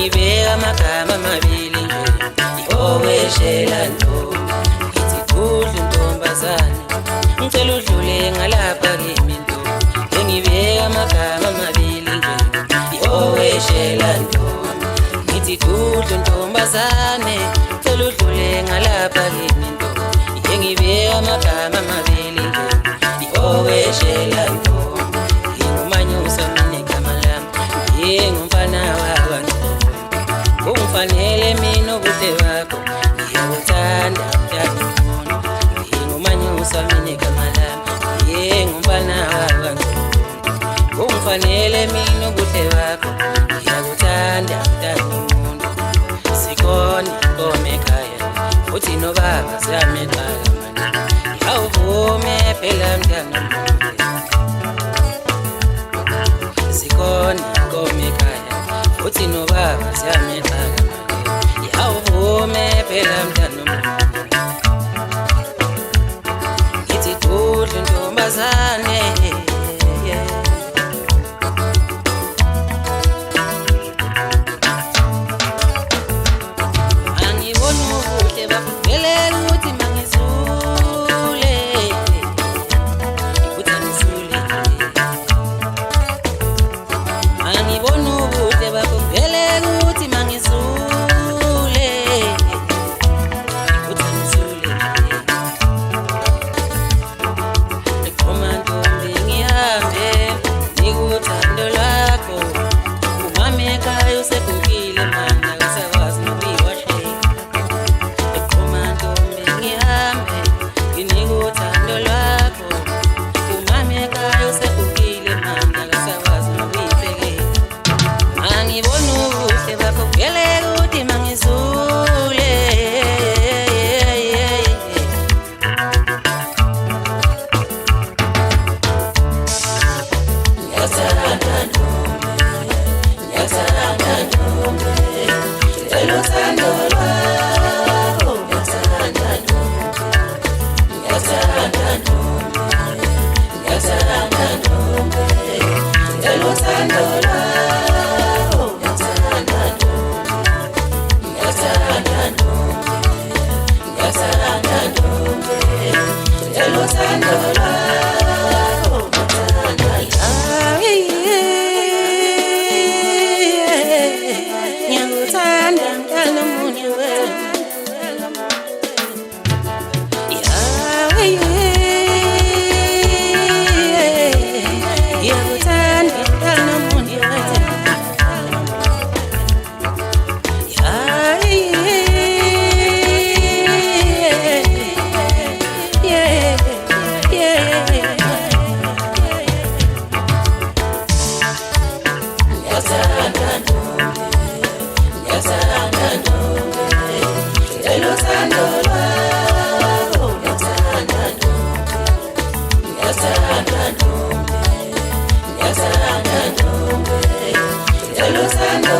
ngibeka amagama amabili nje oweshela ntombi ngithi dudlu ntombazane ngicela udlule ngalapha kimi ntombi ngibeka amagama amabili nje oweshela ntombi ngithi dudlu ntombazane ngicela udlule ngalapha kimi ntombi ngibeka amagama amabili nje oweshela ntombi ngingumanyusa mina igama lami ngingumfana wabantu ungifanele mina ubuhle bakho ngiyakuthanda mntana umuntu ngingumanyusa mina igama lami ngingumfana wabantu ungifanele mina ubuhle bakho ngiyakuthanda mntana umuntu sikhona inkomo ekhaya futhi nobaba siyamexaka manje awuvume phela mntana sikhona inkomo ekhaya futhi nobaba siyamexaka manje awuvume phela mntana ngithi dudlu ntombazane angibona ubuhle bakho ngelela ukuthi mangizule ukuthi angizule angibona ubuhle bakho ngelela ukuthi mangizule ukuthi angizule eqhoma ntombi ngihambe nikuthando lwakho umama ekhaya usebhukile manje akasakwazi nokuyiwashela eqhoma ntombi ngihambe nginikuthando lwakho umama ekhaya usebhukile manje akasakwazi nokuyiphekela angibona ubuhle bakho kugelela ukuthi mangizule ngiyathanda ntombi ngiyathanda ntombi ngicela uthando lwakho ngiyathanda ntombi ngiyathanda ntombi ngiyathanda ntombi ngicela uthando lwakho ngiyathanda ntombi ngiyathanda ntombi ngiyathanda ntombi ngicela uthando lwakho ngiyakuthanda mntana munye wena ngiyakuthanda mntana munye wena ngiyathanda ntombi ngiyathanda ntombi ngicela uthando lwakho ngiyathanda ntombi ngiyathanda ntombi ngiyathanda ntombi ngicela uthando